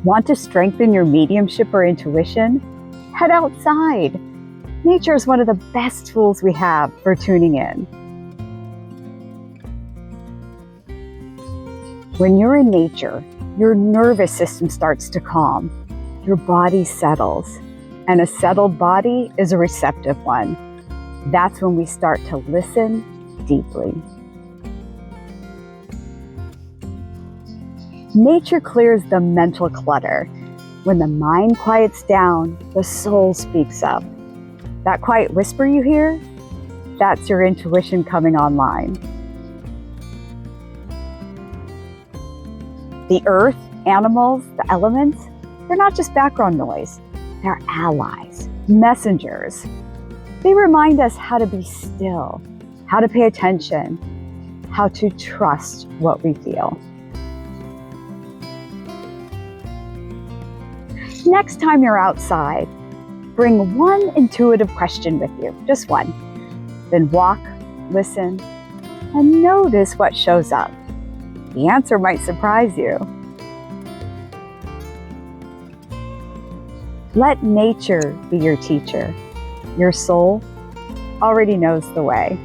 Want to strengthen your mediumship or intuition? Head outside. Nature is one of the best tools we have for tuning in. When you're in nature, your nervous system starts to calm. Your body settles. And a settled body is a receptive one. That's when we start to listen deeply. Nature clears the mental clutter. When the mind quiets down, the soul speaks up. That quiet whisper you hear, that's your intuition coming online. The earth, animals, the elements, they're not just background noise. They're allies, messengers. They remind us how to be still, how to pay attention, how to trust what we feel. Next time you're outside, bring one intuitive question with you, just one. Then walk, listen, and notice what shows up. The answer might surprise you. Let nature be your teacher. Your soul already knows the way.